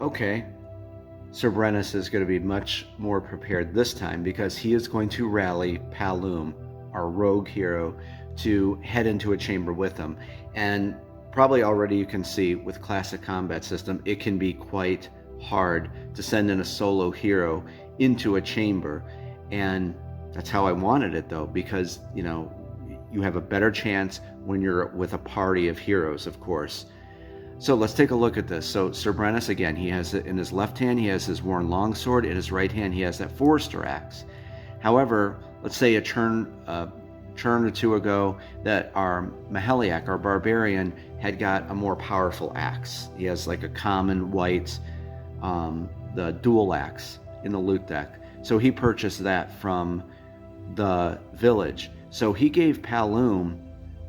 okay, Cerbrenus is going to be much more prepared this time because he is going to rally Palum, our rogue hero, to head into a chamber with him. And probably already you can see with classic combat system, it can be quite hard to send in a solo hero into a chamber. And that's how I wanted it though, because, you know, you have a better chance when you're with a party of heroes, of course. So let's take a look at this. So Cerbrenus, again, he has it in his left hand, he has his worn longsword. In his right hand, he has that Forester axe. However, let's say a turn or two ago that our Maheliac, our barbarian, had got a more powerful axe. He has like a common white, the dual axe in the loot deck. So he purchased that from the village. So he gave Palum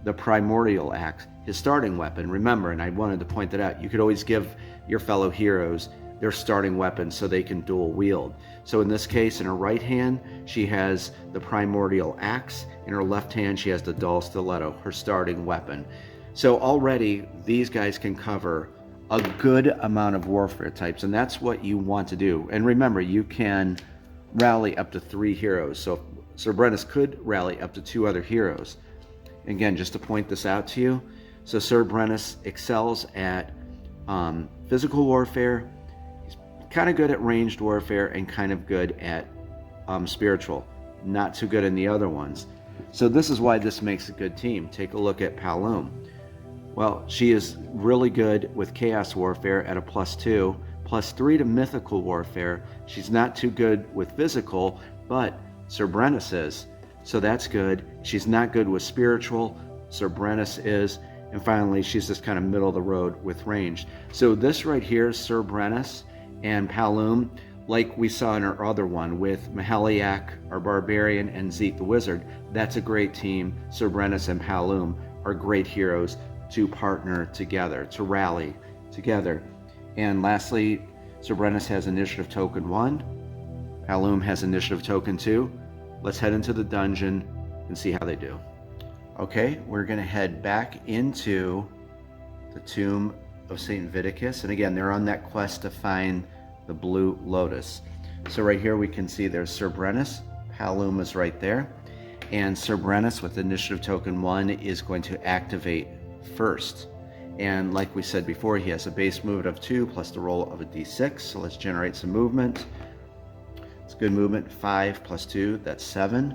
the primordial axe, his starting weapon. Remember, and I wanted to point that out, you could always give your fellow heroes their starting weapon so they can dual wield. So in this case, in her right hand, she has the primordial axe. In her left hand, she has the dull stiletto, her starting weapon. So already these guys can cover a good amount of warfare types, and that's what you want to do. And remember, you can rally up to 3 heroes. So Cerbrenus could rally up to 2 other heroes. Again, just to point this out to you, so Cerbrenus excels at physical warfare. He's kind of good at ranged warfare and kind of good at spiritual. Not too good in the other ones. So this is why this makes a good team. Take a look at Palum. Well, she is really good with chaos warfare at a +2, +3 to mythical warfare. She's not too good with physical, but Cerbrenus is. So that's good. She's not good with spiritual. Cerbrenus is. And finally, she's just kind of middle of the road with range. So this right here, Cerbrenus and Palum, like we saw in our other one with Maheliac, our barbarian, and Zeet the wizard, that's a great team. Cerbrenus and Palum are great heroes to partner together, to rally together. And lastly, Cerbrenus has initiative token 1. Palum has initiative token 2. Let's head into the dungeon and see how they do. Okay, we're going to head back into the tomb of St. Viticus. And again, they're on that quest to find the Blue Lotus. So right here we can see there's Cerbrenus. Palum is right there. And Cerbrenus with initiative token 1 is going to activate first. And like we said before, he has a base movement of 2 plus the roll of a d6. So let's generate some movement. It's good movement. 5 plus 2, that's 7.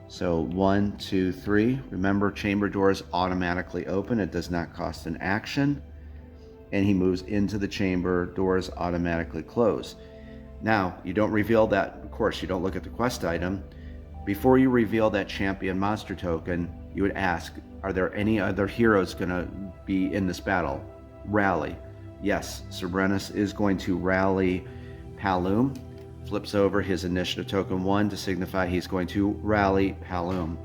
So 1, 2, 3. Remember, chamber doors automatically open. It does not cost an action. And he moves into the chamber. Doors automatically close. Now, you don't reveal that. Of course, you don't look at the quest item. Before you reveal that champion monster token, you would ask, are there any other heroes going to be in this battle? Rally. Yes, Cerbrenus is going to rally Palum. Flips over his initiative token 1 to signify he's going to rally Palum.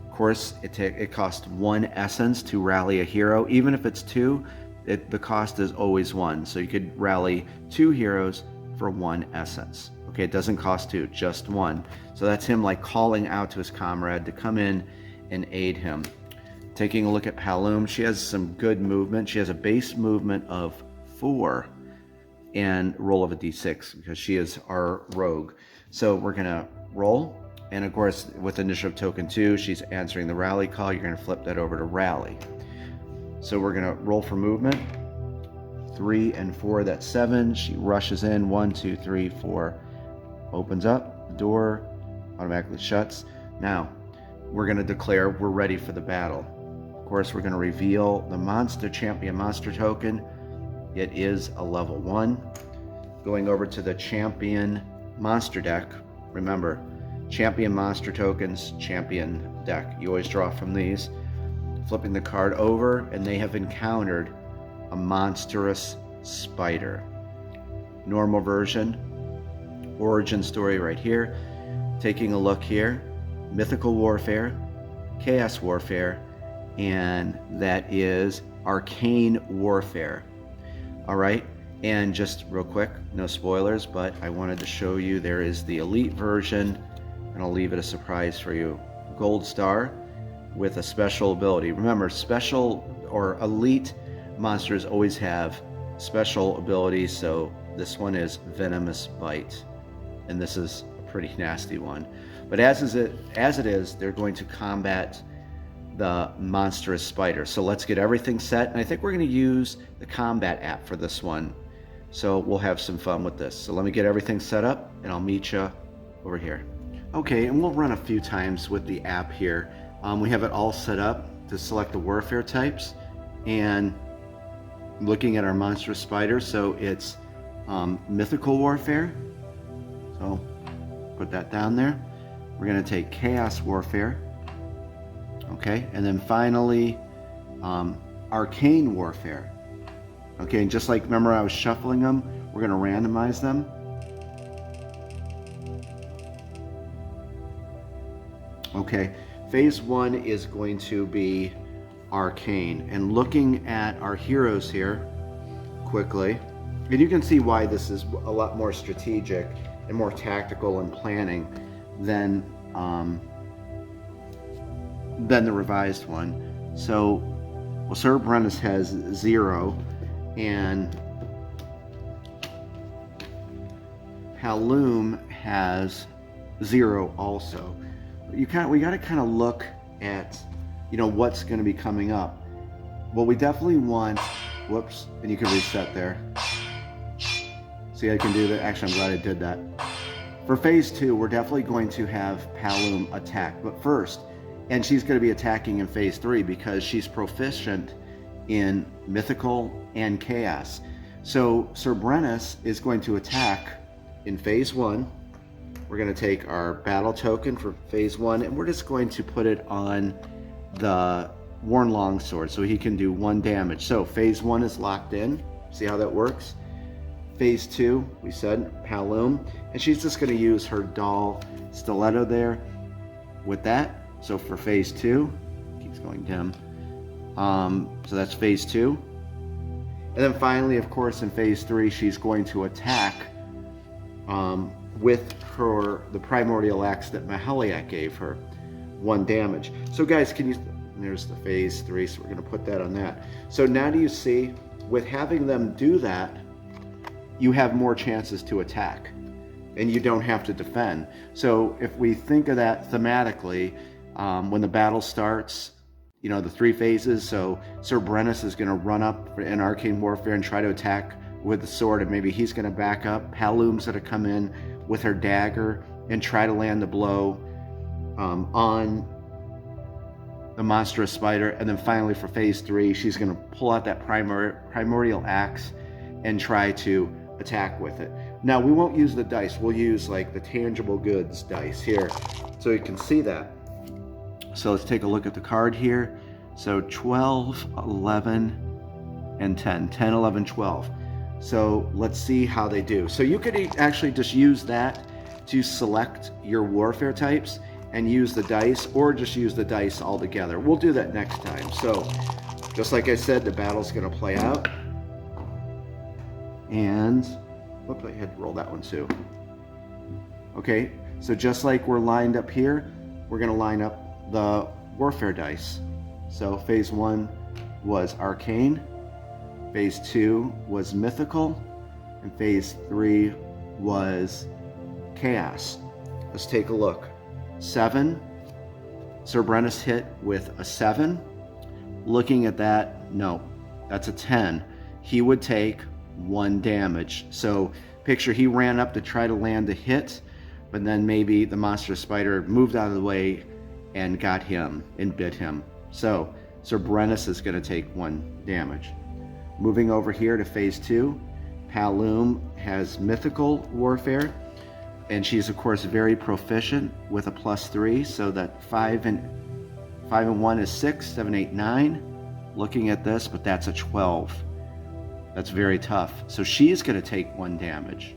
Of course, it costs 1 essence to rally a hero. Even if it's 2, the cost is always 1. So you could rally 2 heroes for 1 essence. Okay, it doesn't cost 2, just 1. So that's him like calling out to his comrade to come in and aid him. Taking a look at Palum, she has some good movement. She has a base movement of 4. And roll of a d6 because she is our rogue. So we're gonna roll, and of course with initiative token 2, she's answering the rally call. You're gonna flip that over to rally. So we're gonna roll for movement. 3 and 4, that's 7. She rushes in. 1, 2, 3, 4. Opens up the door, automatically shuts. Now we're gonna declare we're ready for the battle. Of course, we're gonna reveal the champion monster token. It is a level 1. Going over to the champion monster deck. Remember, champion monster tokens, champion deck. You always draw from these. Flipping the card over, and they have encountered a monstrous spider. Normal version, origin story right here. Taking a look here, mythical warfare, chaos warfare, and that is arcane warfare. All right, and just real quick, no spoilers, but I wanted to show you there is the elite version, and I'll leave it a surprise for you. Gold star with a special ability. Remember, special or elite monsters always have special abilities, so This one is Venomous Bite, and this is a pretty nasty one. But as it is, they're going to combat the monstrous spider. So let's get everything set, and I think we're going to use the combat app for this one. So we'll have some fun with this. So let me get everything set up, and I'll meet you over here. Okay, and we'll run a few times with the app here. We have it all set up to select the warfare types, and looking at our monstrous spider, so it's mythical warfare. So put that down there. We're going to take chaos warfare. Okay, and then finally arcane warfare. Okay, and just like, remember I was shuffling them, we're going to randomize them. Okay, phase 1 is going to be arcane. And looking at our heroes here quickly, and you can see why this is a lot more strategic and more tactical in planning than the revised one. So, well, Sir Brennus has 0, and Halloum has 0 also. We got to kind of look at, you know, what's going to be coming up. Well, we definitely want, whoops, and you can reset there. See, I can do that. Actually, I'm glad I did that. For phase 2, we're definitely going to have Halloum attack, but first, and she's going to be attacking in phase 3 because she's proficient in mythical and chaos. So Sir Brennus is going to attack in phase 1. We're going to take our battle token for phase 1, and we're just going to put it on the Worn Longsword so he can do 1 damage. So phase 1 is locked in. See how that works? Phase 2, we said Halloum, and she's just going to use her doll stiletto there with that. So for phase 2, keeps going dim. So that's phase 2. And then finally, of course, in phase 3, she's going to attack with the primordial axe that Maheliac gave her, 1 damage. So guys, there's the phase 3, so we're going to put that on that. So now do you see, with having them do that, you have more chances to attack, and you don't have to defend. So if we think of that thematically, when the battle starts, you know, the 3 phases, so Sir Brennus is going to run up in arcane warfare and try to attack with the sword, and maybe he's going to back up. Halloum's going to come in with her dagger and try to land the blow on the monstrous spider. And then finally for phase 3, she's going to pull out that primordial axe and try to attack with it. Now we won't use the dice, we'll use like the tangible goods dice here so you can see that. So let's take a look at the card here. So 12, 11, and 10. 10, 11, 12. So let's see how they do. So you could actually just use that to select your warfare types and use the dice, or just use the dice all together. We'll do that next time. So just like I said, the battle's going to play out. And, whoops, I had to roll that one too. Okay, so just like we're lined up here, we're going to line up the warfare dice. So phase 1 was arcane, phase 2 was mythical, and phase 3 was chaos. Let's take a look. 7, Sir Brennus hit with a 7. Looking at that, no, that's a 10. He would take 1 damage. So picture he ran up to try to land a hit, but then maybe the monster spider moved out of the way and got him and bit him. So Sir Brennus is going to take 1 damage. Moving over here to phase 2, Halloum has mythical warfare, and she's of course very proficient with a +3, so that 5 and 1 is 6, 7, 8, 9. Looking at this, but that's a 12. That's very tough. So she's going to take 1 damage.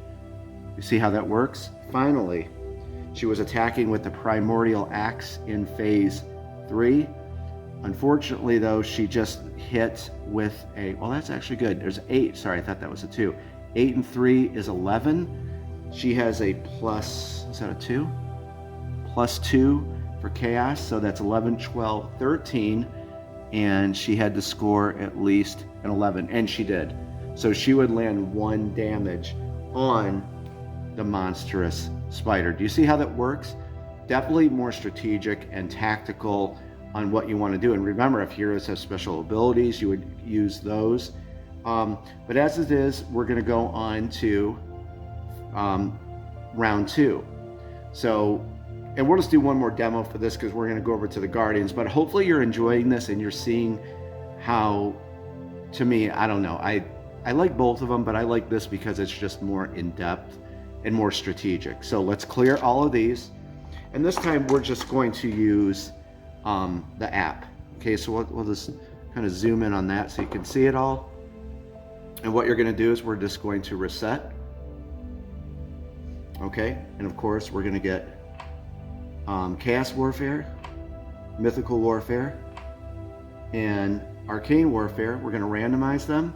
You see how that works? Finally, she was attacking with the primordial axe in phase 3. Unfortunately, though, she just hit with a, well, that's actually good. There's 8. Sorry, I thought that was a 2. 8 and 3 is 11. She has a plus, is that a 2? +2 for chaos, so that's 11, 12, 13. And she had to score at least an 11, and she did. So she would land 1 damage on the monstrous spider. Do you see how that works? Definitely more strategic and tactical on what you want to do. And remember, if heroes have special abilities, you would use those. But as it is, we're going to go on to round 2. So, and we'll just do one more demo for this because we're going to go over to the Guardians. But hopefully you're enjoying this and you're seeing how, to me, I don't know, I like both of them, but I like this because it's just more in-depth and more strategic. So let's clear all of these. And this time we're just going to use the app. Okay, so we'll just kind of zoom in on that so you can see it all. And what you're going to do is we're just going to reset. Okay, and of course we're going to get Chaos Warfare, Mythical Warfare, and Arcane Warfare. We're going to randomize them.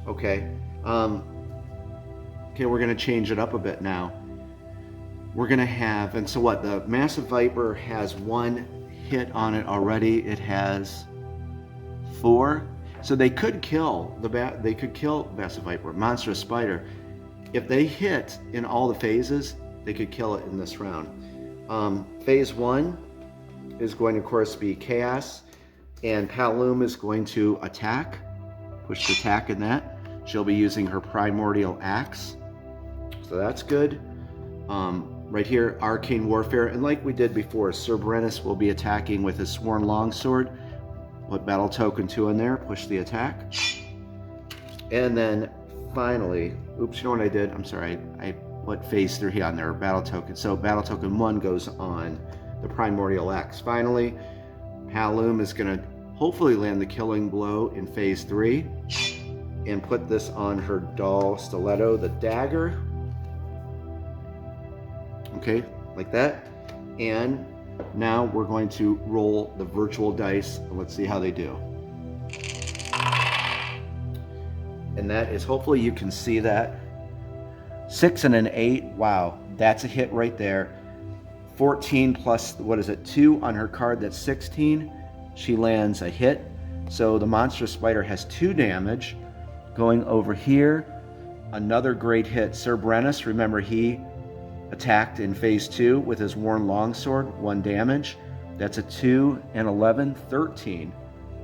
Okay, okay, we're going to change it up a bit now. We're going to have, and so what, the Massive Viper has 1 hit on it already. It has 4. So they could kill they could kill Massive Viper, Monstrous Spider. If they hit in all the phases, they could kill it in this round. Phase 1 is going to, of course, be Chaos, and Palum is going to attack. Push the attack in that. She'll be using her Primordial Axe, so that's good. Right here, Arcane Warfare, and like we did before, Cerberus will be attacking with his Sworn Longsword. Put Battle Token 2 in there, push the attack. And then finally, oops, you know what I did? I'm sorry, I put Phase 3 on there, Battle Token. So Battle Token 1 goes on the Primordial Axe. Finally, Palum is going to hopefully land the killing blow in Phase 3 and put this on her Dull Stiletto, the dagger. Okay, like that. And now we're going to roll the virtual dice and let's see how they do. And that is, hopefully you can see that. 6 and an 8, wow, that's a hit right there. 14 plus, what is it, 2 on her card, that's 16. She lands a hit. So the Monstrous Spider has 2 damage. Going over here, another great hit. Cerberus, remember he attacked in Phase 2 with his Worn Longsword, 1 damage. That's a 2 and 11, 13.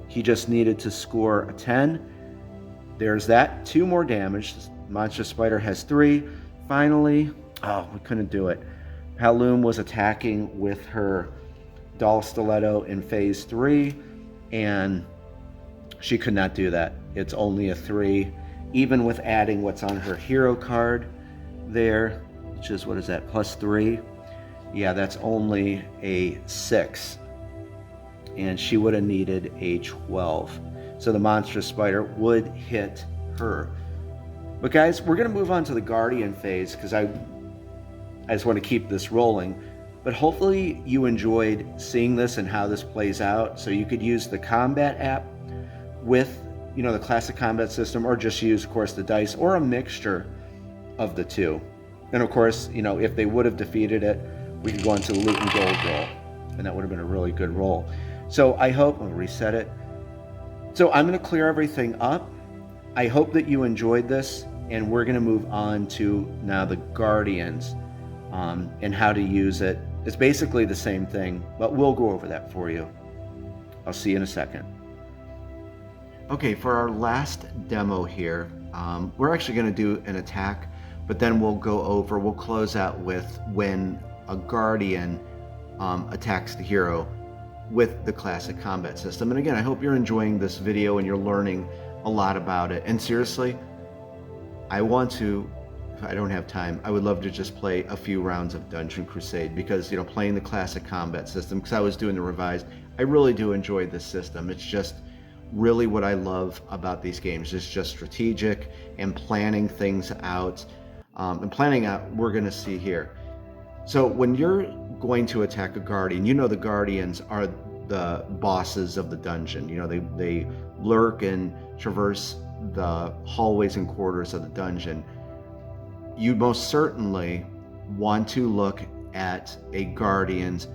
He just needed to score a 10. There's that, 2 more damage. Monstrous Spider has 3. Finally, oh, we couldn't do it. Palum was attacking with her Dull Stiletto in Phase 3, and she could not do that. It's only a 3, even with adding what's on her hero card there, which is, what is that, plus 3? Yeah, that's only a 6. And she would have needed a 12. So the Monstrous Spider would hit her. But guys, we're going to move on to the Guardian phase because I just want to keep this rolling. But hopefully you enjoyed seeing this and how this plays out. So you could use the combat app with, you know, the classic combat system, or just use, of course, the dice, or a mixture of the two. And of course, you know, if they would have defeated it, we could go into the loot and gold roll, and that would have been a really good roll. So I hope, I'll reset it. So I'm going to clear everything up. I hope that you enjoyed this, and we're going to move on to now the Guardians and how to use it. It's basically the same thing, but we'll go over that for you. I'll see you in a second. Okay, for our last demo here, we're actually going to do an attack, but then we'll close out with when a Guardian attacks the hero with the classic combat system. And again, I hope you're enjoying this video and you're learning a lot about it. And seriously, I don't have time, I would love to just play a few rounds of Dungeon Crusade, because, you know, playing the classic combat system, because I was doing the revised, I really do enjoy this system. It's just really what I love about these games. It's just strategic and planning things out. We're going to see here. So when you're going to attack a Guardian, you know the Guardians are the bosses of the dungeon. You know, they lurk and traverse the hallways and quarters of the dungeon. You most certainly want to look at a Guardian's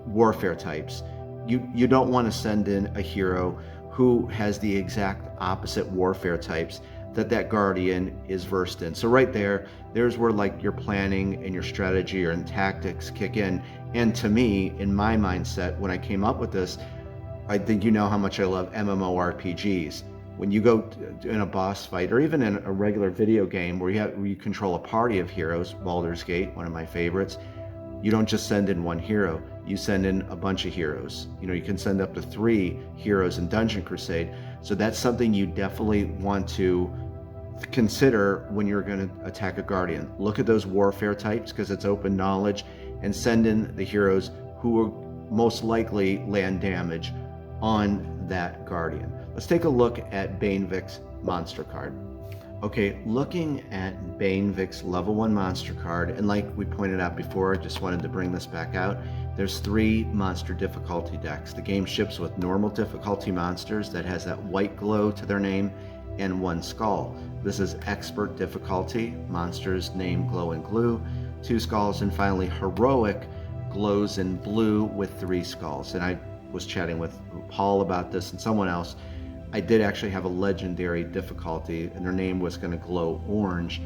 warfare types. You don't want to send in a hero who has the exact opposite warfare types that Guardian is versed in. So right there's where like your planning and your strategy and tactics kick in. And to me, in my mindset, when I came up with this, I think you know how much I love MMORPGs. When you go in a boss fight, or even in a regular video game where you control a party of heroes, Baldur's Gate, one of my favorites, you don't just send in one hero, you send in a bunch of heroes. You know, you can send up to 3 heroes in Dungeon Crusade. So that's something you definitely want to consider when you're going to attack a Guardian. Look at those warfare types because it's open knowledge, and send in the heroes who will most likely land damage on that Guardian. Let's take a look at Banevik's monster card. Okay, looking at Banevik's level 1 monster card, and like we pointed out before, I just wanted to bring this back out, there's 3 monster difficulty decks. The game ships with normal difficulty monsters that has that white glow to their name and 1 skull. This is expert difficulty, monsters name glow and glue, 2 skulls, and finally heroic glows in blue with 3 skulls. And I was chatting with Paul about this and someone else. I did actually have a legendary difficulty, and their name was going to glow orange,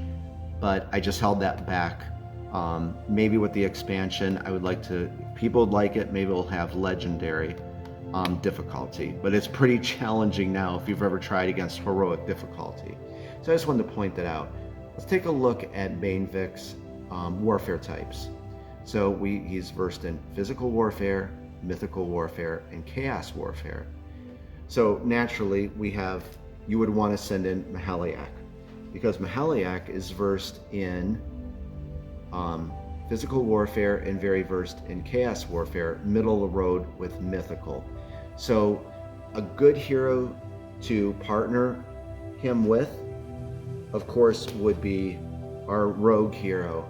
but I just held that back. Maybe with the expansion, I would like to, if people would like it, maybe we'll have legendary difficulty, but it's pretty challenging now if you've ever tried against heroic difficulty. So I just wanted to point that out. Let's take a look at Banevik's warfare types. So he's versed in physical warfare, mythical warfare, and chaos warfare. So naturally, you would want to send in Mahaliak, because Mahaliak is versed in physical warfare and very versed in chaos warfare, middle of the road with mythical. So a good hero to partner him with, of course, would be our rogue hero,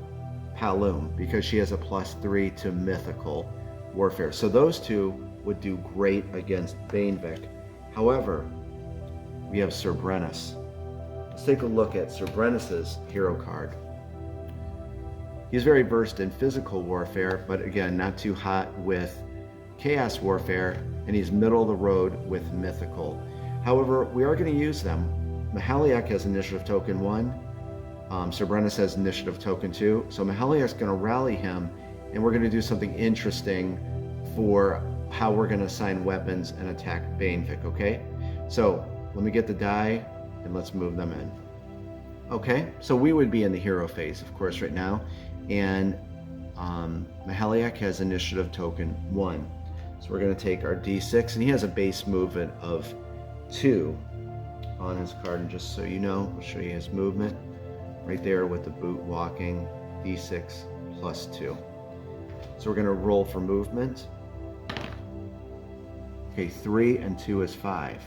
Palum, because she has a +3 to mythical warfare. So those 2 would do great against Banevik. However, we have Sir Brennus. Let's take a look at Sir Brennus's hero card. He's very versed in physical warfare, but again, not too hot with chaos warfare, and he's middle of the road with mythical. However, we are going to use them. Mahaliak has initiative token 1. Sir Brennus has initiative token 2. So Mahaliak's going to rally him, and we're going to do something interesting for how we're going to assign weapons and attack Banevik, okay? So let me get the die and let's move them in. Okay, so we would be in the hero phase, of course, right now, and Mahaliak has initiative token 1. So we're going to take our D6, and he has a base movement of 2 on his card, and just so you know, I'll show you his movement right there with the boot walking, D6 +2. So we're going to roll for movement. Okay, 3 and 2 is 5.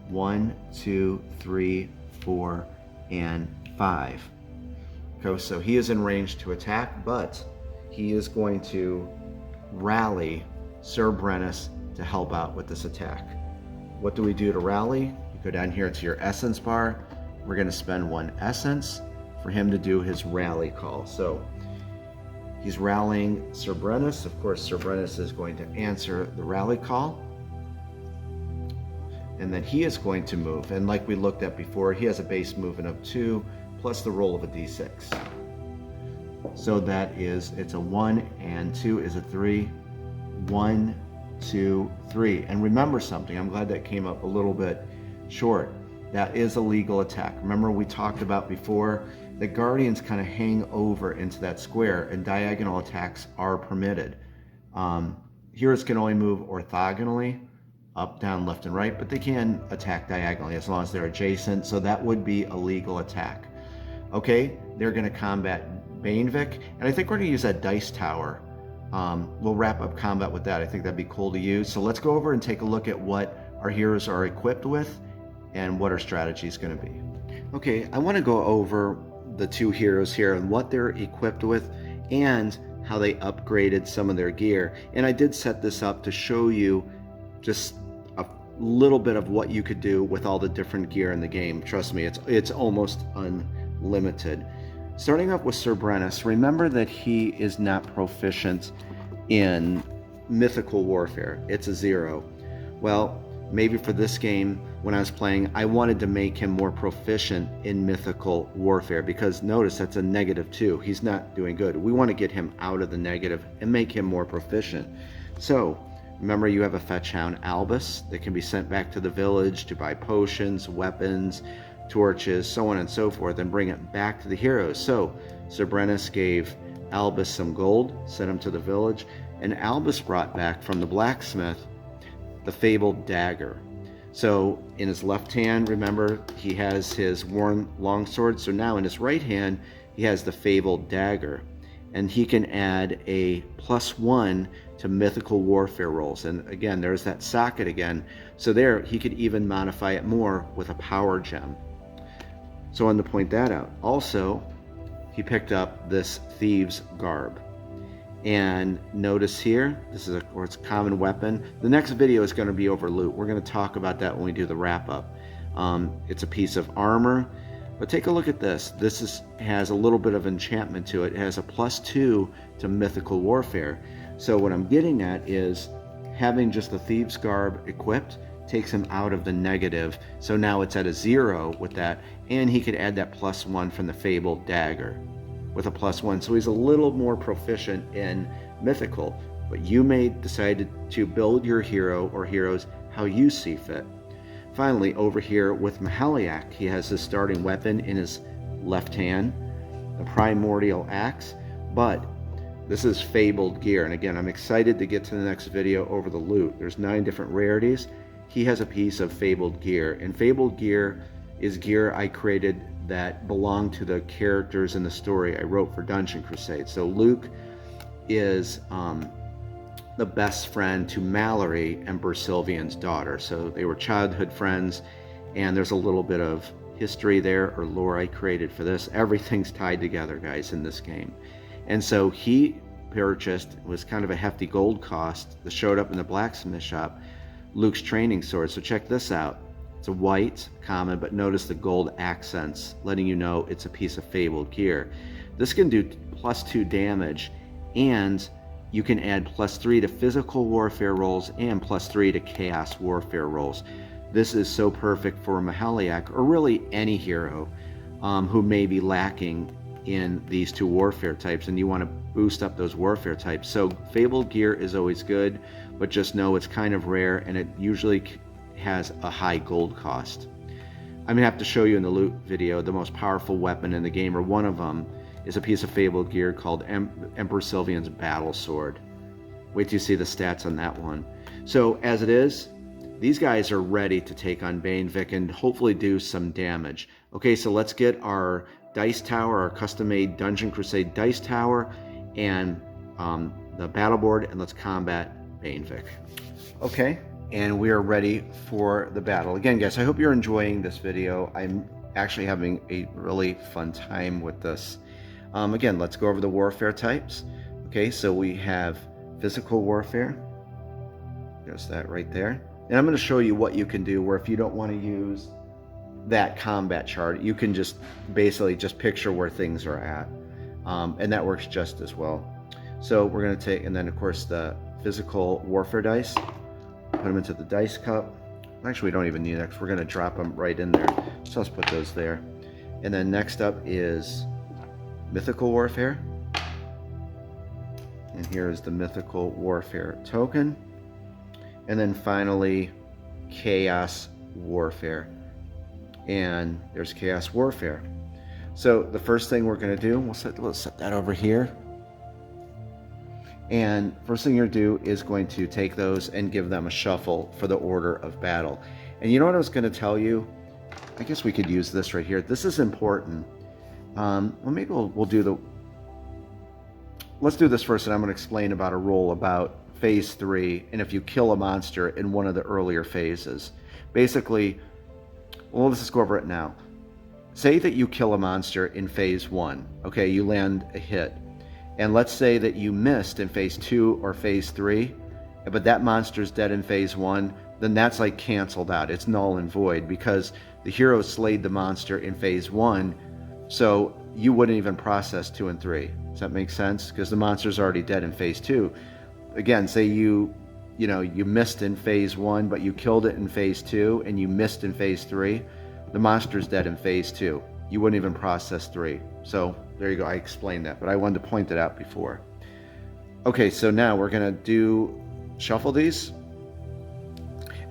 1, 2, 3, 4, and 5. Okay, so he is in range to attack, but he is going to rally Sir Brennus to help out with this attack. What do we do to rally? You go down here to your essence bar. We're going to spend 1 essence for him to do his rally call. So he's rallying Sir Brennus. Of course, Sir Brennus is going to answer the rally call. And then he is going to move. And like we looked at before, he has a base movement of 2 plus the roll of a d6. So that is, it's a 1 and 2 is a 3. 1, 2, 3. And remember something, I'm glad that came up a little bit short. That is a legal attack. Remember we talked about before, the Guardians kind of hang over into that square, and diagonal attacks are permitted. Heroes can only move orthogonally, up, down, left, and right, but they can attack diagonally as long as they're adjacent, so that would be a legal attack. Okay, they're going to combat Banevik, and I think we're going to use that dice tower. We'll wrap up combat with that. I think that'd be cool to use. So let's go over and take a look at what our heroes are equipped with and what our strategy is going to be. Okay, I want to go over the 2 heroes here and what they're equipped with and how they upgraded some of their gear. And I did set this up to show you just a little bit of what you could do with all the different gear in the game. Trust me, it's almost unlimited. Starting off with Sir Brennus, remember that he is not proficient in mythical warfare. It's a 0. Well, maybe for this game, when I was playing, I wanted to make him more proficient in mythical warfare, because notice that's a -2. He's not doing good. We want to get him out of the negative and make him more proficient. So remember, you have a fetch hound, Albus, that can be sent back to the village to buy potions, weapons, torches, so on and so forth, and bring it back to the heroes. So Cerbrenus gave Albus some gold, sent him to the village, and Albus brought back from the blacksmith the fabled dagger. So in his left hand, remember, he has his worn longsword. So now in his right hand, he has the fabled dagger. And he can add a +1 to mythical warfare rolls. And again, there's that socket again. So there, he could even modify it more with a power gem. So I wanted to point that out. Also, he picked up this thieves garb. And notice here, this is, of course, a common weapon. The next video is going to be over loot. We're going to talk about that when we do the wrap-up. It's a piece of armor. But take a look at this. This has a little bit of enchantment to it. It has a +2 to mythical warfare. So what I'm getting at is having just the thieves garb equipped takes him out of the negative. So now it's at a 0 with that. And he could add that +1 from the fabled dagger with a +1. So he's a little more proficient in mythical. But you may decide to build your hero or heroes how you see fit. Finally, over here with Mahaliak, he has his starting weapon in his left hand, the primordial axe, but this is fabled gear. And again, I'm excited to get to the next video over the loot. There's 9 different rarities. He has a piece of fabled gear, and fabled gear is gear I created that belong to the characters in the story I wrote for Dungeon Crusade. So Luke is the best friend to Mallory, Emperor Sylvian's daughter. So they were childhood friends, and there's a little bit of history there, or lore I created for this. Everything's tied together, guys, in this game. And so he purchased, it was kind of a hefty gold cost, that showed up in the blacksmith shop, Luke's training sword. So check this out. It's a white, common, but notice the gold accents, letting you know it's a piece of fabled gear. This can do +2 damage, and you can add +3 to physical warfare rolls and +3 to chaos warfare rolls. This is so perfect for Mahaliak, or really any hero who may be lacking in these 2 warfare types, and you want to boost up those warfare types. So fabled gear is always good, but just know it's kind of rare, and it usually has a high gold cost. I'm gonna have to show you in the loot video the most powerful weapon in the game, or one of them is a piece of fabled gear called Emperor Sylvian's battle sword. Wait till you see the stats on that one. So as it is, these guys are ready to take on Bainvik and hopefully do some damage. Okay, so let's get our dice tower, our custom-made Dungeon Crusade dice tower, and the battle board, and let's combat Bainvik. Okay, and we are ready for the battle. Again, guys, I hope you're enjoying this video. I'm actually having a really fun time with this. Again, let's go over the warfare types. Okay, so we have physical warfare. There's that right there. And I'm going to show you what you can do where if you don't want to use that combat chart, you can just basically just picture where things are at. And that works just as well. So we're going to take, and then of course the physical warfare dice, put them into the dice cup. Actually, we don't even need it. We're going to drop them right in there. So let's put those there. And then next up is mythical warfare. And here is the mythical warfare token. And then finally, chaos warfare. And there's chaos warfare. So the first thing we're going to do, we'll set that over here. And first thing you're going to do is going to take those and give them a shuffle for the order of battle. And you know what I was going to tell you? I guess we could use this right here. This is important. Well, maybe we'll do the... Let's do this first, and I'm going to explain about a roll about phase 3, and if you kill a monster in one of the earlier phases. Basically, well, let's just go over it now. Say that you kill a monster in phase 1. Okay, you land a hit. And let's say that you missed in phase 2 or phase 3, but that monster's dead in phase 1, then that's like canceled out. It's null and void because the hero slayed the monster in phase 1, so you wouldn't even process 2 and 3. Does that make sense? Because the monster's already dead in phase 2. Again, say you you know, you missed in phase 1, but you killed it in phase 2, and you missed in phase 3, the monster's dead in phase 2. You wouldn't even process 3. So there you go. I explained that, but I wanted to point it out before. Okay, so now we're going to shuffle these.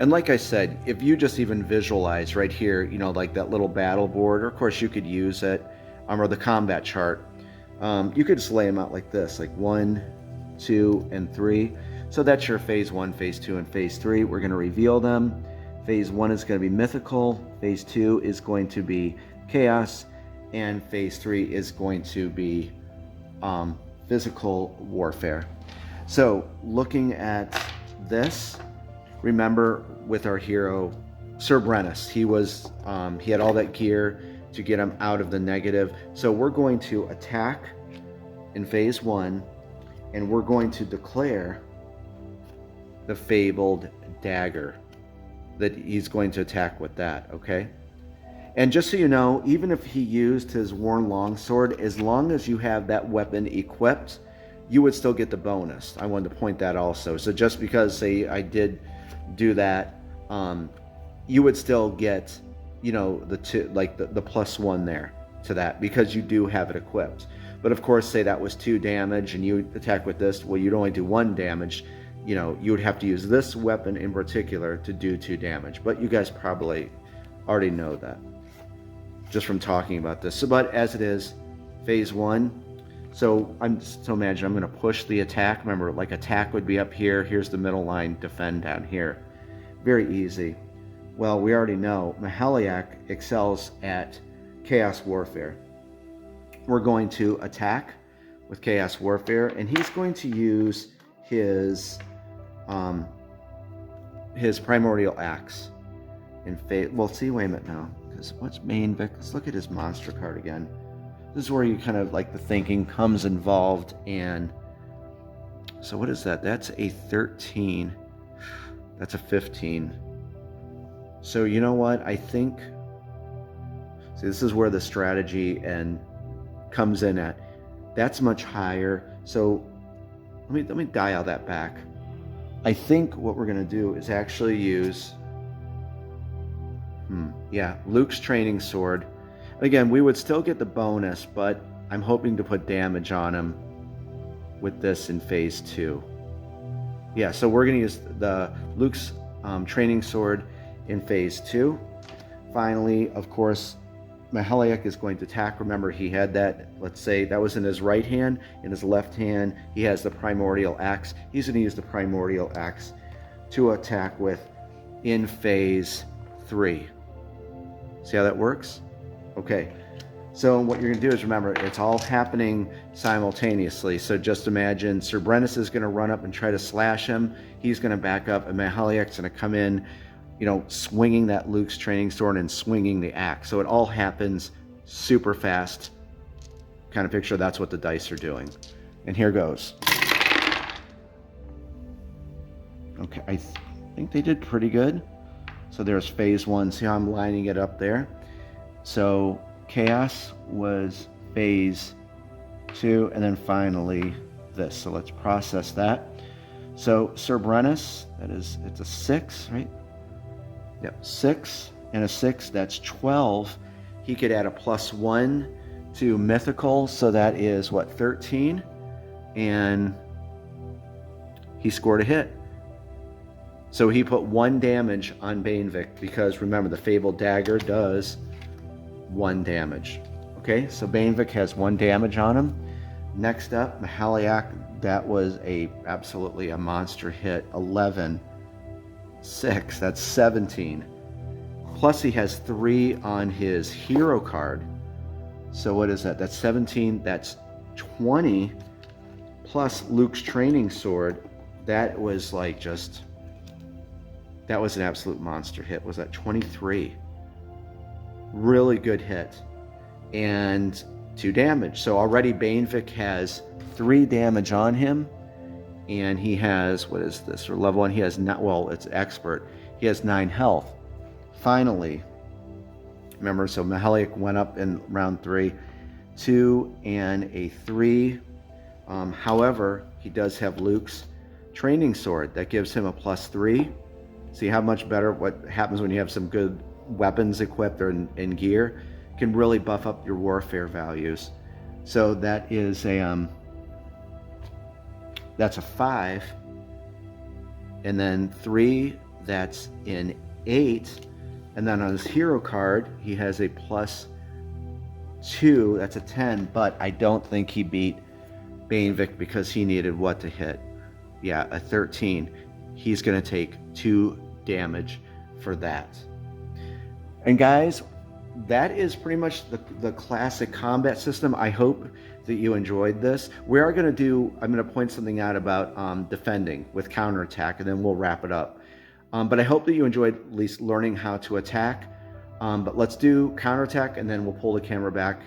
And like I said, if you just even visualize right here, you know, like that little battle board, or of course you could use it, or the combat chart, you could just lay them out like this, like 1, 2, and 3. So that's your phase 1, phase 2, and phase 3. We're going to reveal them. Phase 1 is going to be mythical, phase 2 is going to be chaos, and phase 3 is going to be physical warfare. So looking at this, remember with our hero Sir Brennus, he had all that gear to get him out of the negative. So we're going to attack in phase 1, and we're going to declare the fabled dagger that he's going to attack with that, okay? And just so you know, even if he used his worn longsword, as long as you have that weapon equipped, you would still get the bonus. I wanted to point that also. So just because, say, I did do that, you would still get, you know, the +1 there to that, because you do have it equipped. But of course, say that was 2 damage and you attack with this, well, you'd only do 1 damage. You know, you would have to use this weapon in particular to do 2 damage. But you guys probably already know that just from talking about this. So, but as it is, phase 1. So imagine I'm going to push the attack. Remember, like attack would be up here. Here's the middle line, defend down here. Very easy. Well, we already know Mahaliak excels at chaos warfare. We're going to attack with chaos warfare, and he's going to use his primordial axe. Well, see, wait a minute now, because what's main Vic? Let's look at his monster card again. This is where you kind of like the thinking comes involved. And so what is that? That's a 13. That's a 15. So you know what? I think, see, this is where the strategy and comes in at. That's much higher. So let me dial that back. I think what we're going to do is actually use, Luke's training sword. Again, we would still get the bonus, but I'm hoping to put damage on him with this in phase 2. Yeah, so we're going to use the Luke's training sword in phase 2. Finally, of course, Mahaliak is going to attack. Remember, he had that, let's say, that was in his right hand. In his left hand, he has the primordial axe. He's going to use the primordial axe to attack with in phase 3. See how that works? Okay, so what you're going to do is, remember, it's all happening simultaneously. So just imagine Sir Brennus is going to run up and try to slash him. He's going to back up, and Mahaliak's going to come in, you know, swinging that Luke's training sword and swinging the axe. So it all happens super fast. Kind of picture that's what the dice are doing. And here goes. Okay, I think they did pretty good. So there's phase 1. See how I'm lining it up there? So chaos was phase 2, and then finally this. So let's process that. So Sir Brennus, it's a 6, right? Yep, 6 and a 6, that's 12. He could add a +1 to mythical, so that is what, 13? And he scored a hit. So he put 1 damage on Bainvik, because remember, the Fabled Dagger does 1 damage. Okay, so Bainvik has 1 damage on him. Next up, Mahaliak, that was absolutely a monster hit. 11, 6, that's 17. Plus he has 3 on his hero card. So what is that? That's 17, that's 20. Plus Luke's training sword, that was like just... that was an absolute monster hit. Was that 23? Really good hit. And 2 damage. So already Bainvik has 3 damage on him. And he has, what is this? Or level 1, he has not, well, it's expert. He has 9 health. Finally, remember, so Mahaliak went up in round 3. 2 and a 3. However, he does have Luke's training sword. That gives him a +3. See how much better what happens when you have some good weapons equipped or in gear? Can really buff up your warfare values. So that is a that's a 5. And then 3, that's an 8. And then on his hero card, he has a +2, that's a 10, but I don't think he beat Bainvik because he needed what to hit? Yeah, a 13. He's going to take 2 damage for that. And guys, that is pretty much the classic combat system. I hope that you enjoyed this. I'm going to point something out about defending with counterattack, and then we'll wrap it up. But I hope that you enjoyed at least learning how to attack. But let's do counterattack, and then we'll pull the camera back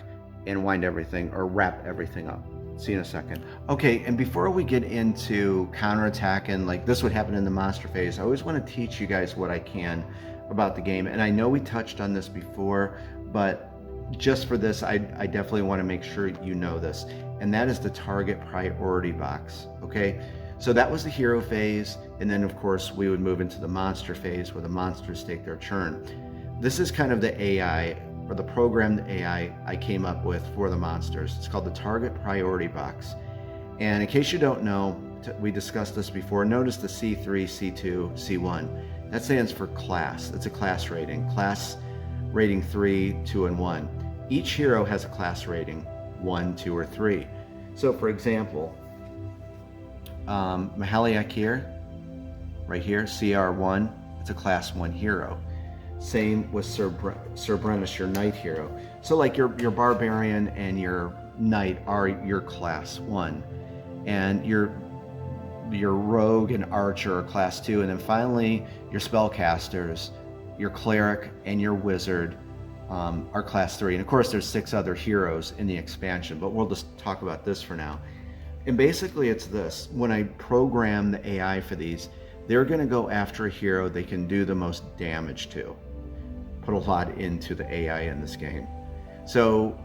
and wind everything or wrap everything up. See you in a second. Okay, and before we get into counterattack, and like this would happen in the monster phase, I always want to teach you guys what I can about the game. And I know we touched on this before, but just for this, I definitely want to make sure you know this. And that is the target priority box, okay? So that was the hero phase, and then of course we would move into the monster phase where the monsters take their turn. This is kind of the AI, or the programmed AI I came up with for the monsters. It's called the target priority box. And in case you don't know, we discussed this before, notice the C3, C2, C1. That stands for class. It's a class rating. Class rating 3, 2, and 1. Each hero has a class rating 1, 2, or 3. So for example, Mahaliak here, right here, CR1, it's a class 1 hero. Same with Cerbrenus, your knight hero. So like your barbarian and your knight are your class 1. And your rogue and archer are class 2. And then finally, your spellcasters, your cleric and your wizard are class 3. And of course, there's 6 other heroes in the expansion, but we'll just talk about this for now. And basically it's this. When I program the AI for these, they're going to go after a hero they can do the most damage to. Put a lot into the AI in this game. So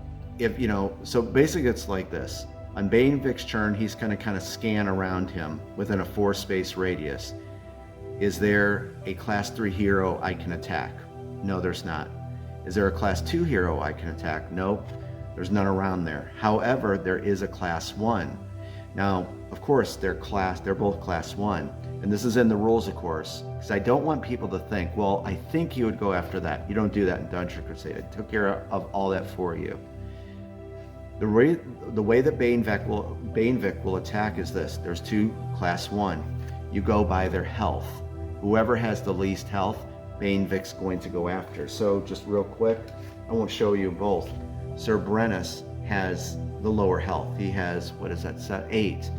so basically it's like this. On Bainvik's turn, he's going to kind of scan around him within a 4-space radius. Is there a class 3 hero I can attack? No, there's not. Is there a class 2 hero I can attack? Nope, there's none around there. However, there is a class 1. Now, of course, they're both class 1. And this is in the rules, of course, because I don't want people to think, well, I think you would go after that. You don't do that in Dungeon Crusade. I took care of all that for you. The way that Bainvik will attack is this. There's 2 class 1. You go by their health. Whoever has the least health, Bainvik's going to go after. So just real quick, I won't show you both. Cerbrenus has the lower health. He has, 8.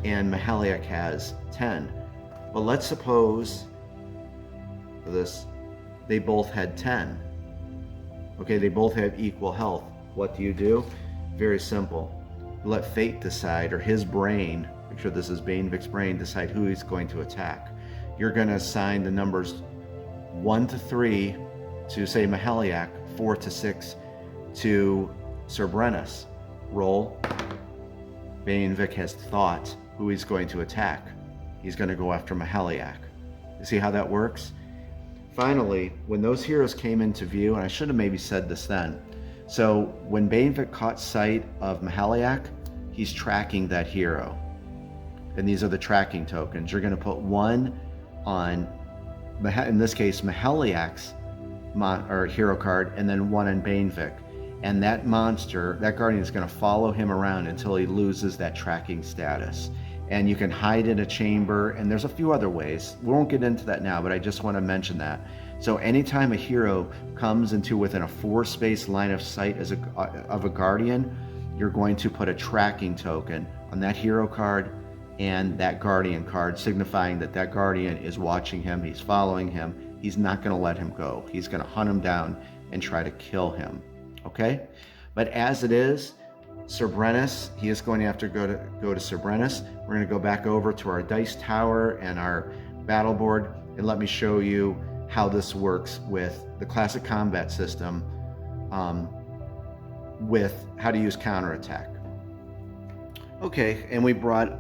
And Mahaliak has 10. But let's suppose for this, they both had 10. Okay, they both have equal health. What do? Very simple. Let fate decide, or his brain, make sure this is Bainvik's brain, decide who he's going to attack. You're going to assign the numbers 1 to 3 to, say, Mahaliak, 4 to 6 to Cerbrenus. Roll. Bainvik has thought who he's going to attack. He's going to go after Mahaliak. You see how that works? Finally, when those heroes came into view, and I should have maybe said this then, so when Bainvik caught sight of Mahaliak, he's tracking that hero. And these are the tracking tokens. You're going to put 1 on, in this case, Mahaliak's hero card, and then 1 on Bainvik. And that monster, that guardian, is going to follow him around until he loses that tracking status. And you can hide in a chamber, and there's a few other ways. We won't get into that now, but I just want to mention that. So anytime a hero comes into within a 4-space line of sight of a guardian, you're going to put a tracking token on that hero card and that guardian card, signifying that that guardian is watching him, he's following him, he's not going to let him go. He's going to hunt him down and try to kill him. Okay? But as it is, Cerbrenus, he is going to have to go to Cerbrenus. We're going to go back over to our dice tower and our battle board, and let me show you how this works with the classic combat system, with how to use counterattack. Okay, and we brought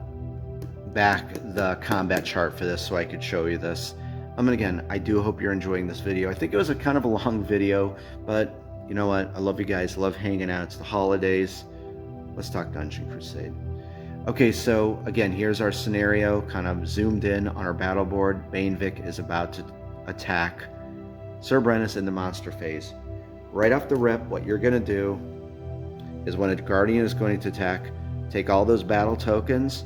back the combat chart for this so I could show you this. Again, I do hope you're enjoying this video. I think it was a kind of a long video, but you know what? I love you guys. Love hanging out. It's the holidays. Let's talk Dungeon Crusade. Okay, so again, here's our scenario, kind of zoomed in on our battle board. Bainvik is about to attack Sir Brennus in the monster phase. Right off the rip, what you're going to do is when a Guardian is going to attack, take all those battle tokens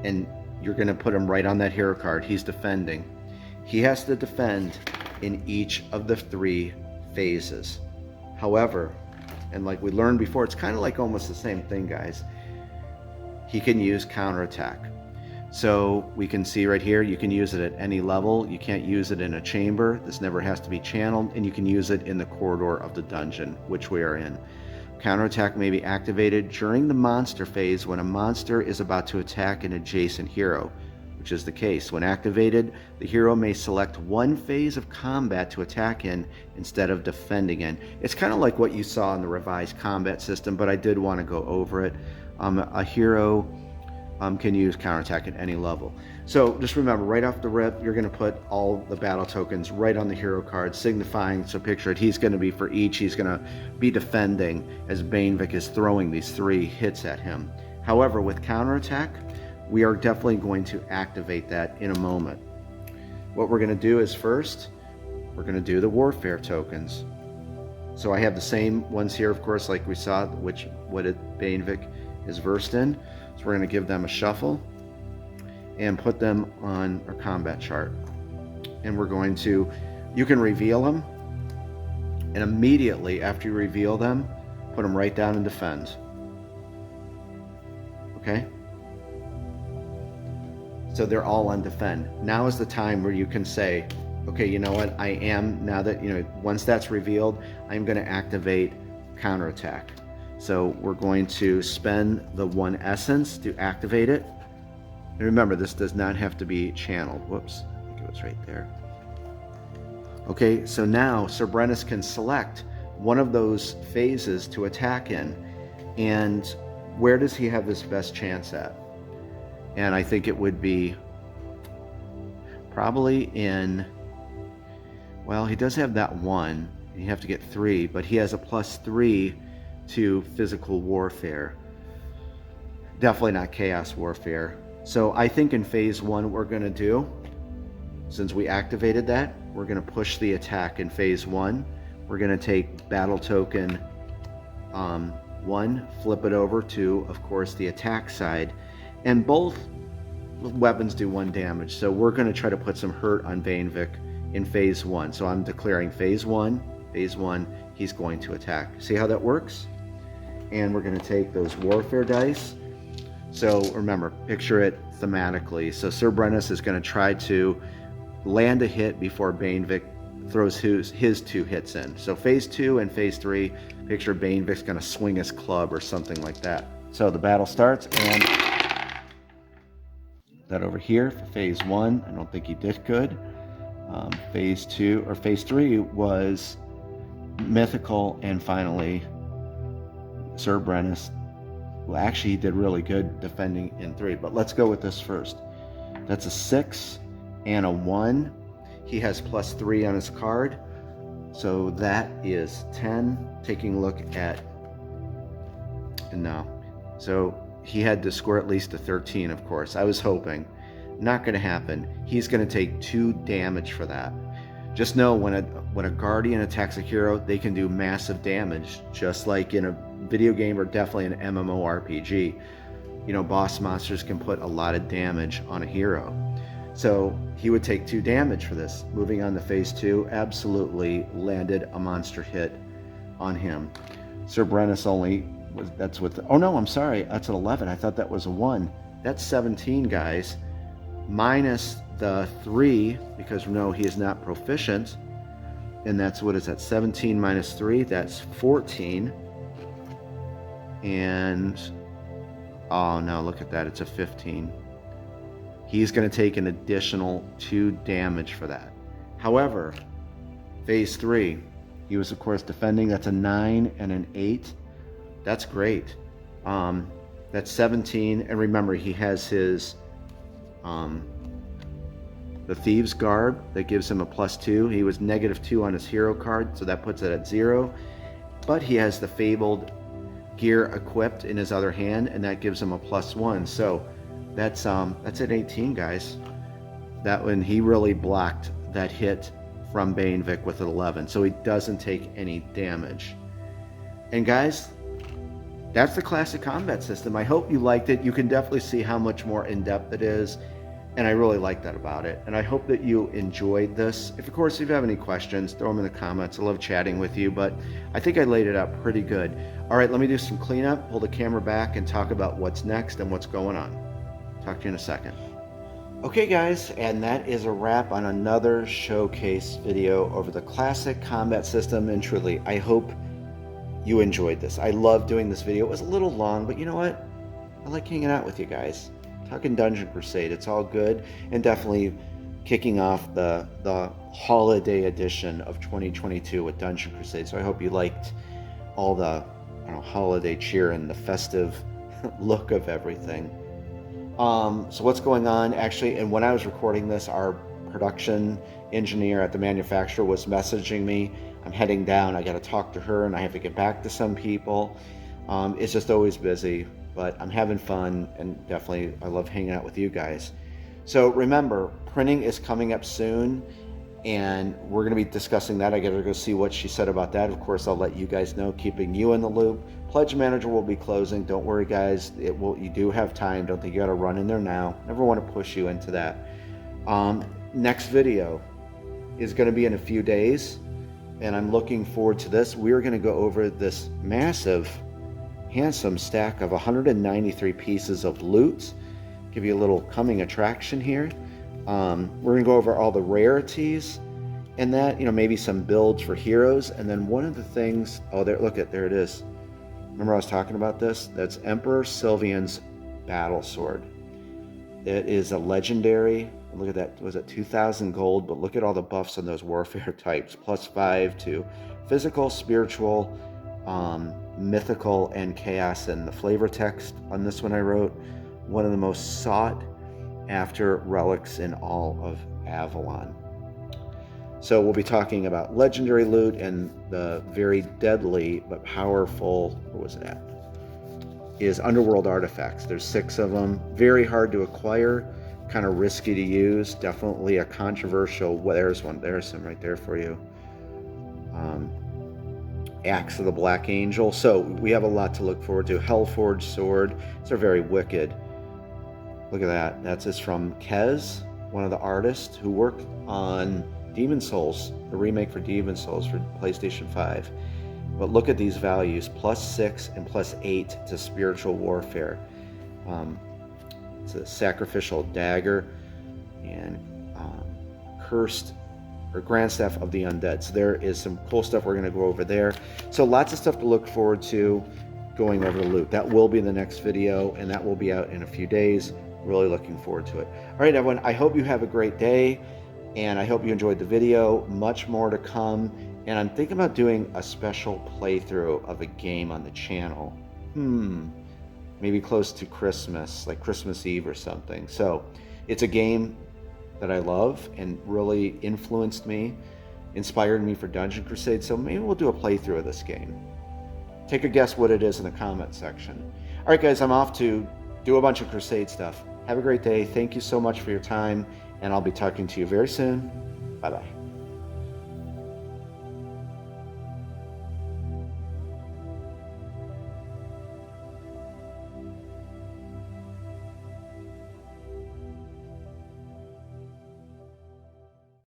and you're going to put him right on that hero card. He's defending. He has to defend in each of the 3 phases. However, and like we learned before, it's kind of like almost the same thing, guys. He can use counterattack. So we can see right here, you can use it at any level. You can't use it in a chamber. This never has to be channeled, and you can use it in the corridor of the dungeon, which we are in. Counterattack may be activated during the monster phase when a monster is about to attack an adjacent hero, which is the case. When activated, the hero may select one phase of combat to attack in instead of defending in. It's kind of like what you saw in the revised combat system, but I did want to go over it. A hero can use counterattack at any level. So just remember, right off the rip, you're going to put all the battle tokens right on the hero card, signifying, so picture it, he's going to be for each, he's going to be defending as Bainvik is throwing these 3 hits at him. However, with counterattack, we are definitely going to activate that in a moment. What we're going to do is first, we're going to do the warfare tokens. So I have the same ones here, of course, like we saw, what Bainvik is versed in. So we're going to give them a shuffle and put them on our combat chart. And we're going to, you can reveal them, and immediately after you reveal them, put them right down and defend. Okay? So they're all on defend. Now is the time where you can say, okay, you know what, I am, now that, once that's revealed, I'm going to activate counterattack. So we're going to spend the 1 essence to activate it. And remember, this does not have to be channeled. Whoops, I think it was right there. Okay, so now Sir Brennus can select one of those phases to attack in. And where does he have his best chance at? And I think it would be probably in, well, he does have that 1. You have to get 3, but he has a +3 to physical warfare. Definitely not chaos warfare. So I think in phase 1, what we're going to do, since we activated that, we're going to push the attack in phase 1. We're going to take battle token 1, flip it over to, of course, the attack side, and both weapons do 1 damage. So we're going to try to put some hurt on Bainvik in phase 1. So I'm declaring phase 1, he's going to attack. See how that works? And we're going to take those warfare dice. So remember, picture it thematically. So Sir Brennus is going to try to land a hit before Bainvik throws his 2 hits in. So phase 2 and phase 3, picture Bainvik's going to swing his club or something like that. So the battle starts, and that over here for phase 1, I don't think he did good. Phase 2 or phase 3 was mythical, and finally Sir Brennus, well, actually he did really good defending in 3, but let's go with this first. That's a 6 and a 1. He has +3 on his card, so that is 10. Taking a look at, no, so he had to score at least a 13, of course. I was hoping. Not going to happen. He's going to take 2 damage for that. Just know when a Guardian attacks a hero, they can do massive damage, just like in a video game or definitely an MMORPG. Boss monsters can put a lot of damage on a hero. So he would take 2 damage for this. Moving on to phase 2, absolutely landed a monster hit on him. Sir Brennus only was, that's with, oh no, I'm sorry, that's an 11. I thought that was a 1. That's 17, guys. Minus the 3, because no, he is not proficient. And that's, what is that, 17 minus 3, that's 14. And, oh no, look at that, it's a 15. He's going to take an additional 2 damage for that. However, phase 3, he was of course defending. That's a 9 and an 8. That's great. That's 17, and remember, he has his the Thieves Garb that gives him a +2. He was -2 on his hero card, so that puts it at 0. But he has the Fabled gear equipped in his other hand, and that gives him a +1. So that's an 18, guys. That one, he really blocked that hit from Banevic with an 11, so he doesn't take any damage. And guys, that's the classic combat system. I hope you liked it. You can definitely see how much more in-depth it is, and I really like that about it. And I hope that you enjoyed this. If, of course, if you have any questions, throw them in the comments. I love chatting with you, but I think I laid it out pretty good. All right, let me do some cleanup, pull the camera back, and talk about what's next and what's going on. Talk to you in a second. Okay, guys, and that is a wrap on another showcase video over the classic combat system. And truly, I hope you enjoyed this. I love doing this video. It was a little long, but you know what? I like hanging out with you guys. Talking Dungeon Crusade, it's all good, and definitely kicking off the holiday edition of 2022 with Dungeon Crusade. So I hope you liked all the holiday cheer and the festive look of everything. So what's going on actually, and when I was recording this, our production engineer at the manufacturer was messaging me. I'm heading down, I got to talk to her, and I have to get back to some people. It's just always busy, but I'm having fun, and definitely I love hanging out with you guys. So remember, printing is coming up soon, and we're going to be discussing that. I got to go see what she said about that. Of course, I'll let you guys know, keeping you in the loop. Pledge Manager will be closing. Don't worry, guys. You do have time. Don't think you got to run in there now. Never want to push you into that. Next video is going to be in a few days, and I'm looking forward to this. We're going to go over this massive, handsome stack of 193 pieces of loot. Give you a little coming attraction here. We're going to go over all the rarities and that, maybe some builds for heroes. And then one of the things, there it is. Remember I was talking about this? That's Emperor Sylvian's battle sword. It is a legendary. Look at that. Was it 2,000 gold? But look at all the buffs on those warfare types. +5 to physical, spiritual, mythical, and chaos. And the flavor text on this one I wrote, one of the most sought after relics in all of Avalon. So we'll be talking about legendary loot and the very deadly but powerful, what was it at? Is underworld artifacts. There's 6 of them. Very hard to acquire, kind of risky to use. Definitely a controversial, there's one, there's some right there for you. Axe of the Black Angel. So we have a lot to look forward to. Hellforged sword. These are very wicked. Look at that. That's just from Kez, one of the artists who worked on Demon Souls, the remake for Demon Souls for PlayStation 5. But look at these values, +6 and +8 to spiritual warfare. It's a sacrificial dagger and cursed or grand staff of the undead. So there is some cool stuff we're going to go over there. So lots of stuff to look forward to going over the loot. That will be the next video, and that will be out in a few days. Really looking forward to it. All right, everyone, I hope you have a great day, and I hope you enjoyed the video. Much more to come, and I'm thinking about doing a special playthrough of a game on the channel. Maybe close to Christmas, like Christmas Eve or something. So it's a game that I love and really influenced me, inspired me for Dungeon Crusade, so maybe we'll do a playthrough of this game. Take a guess what it is in the comment section. All right, guys, I'm off to do a bunch of Crusade stuff. Have a great day. Thank you so much for your time, and I'll be talking to you very soon. Bye-bye.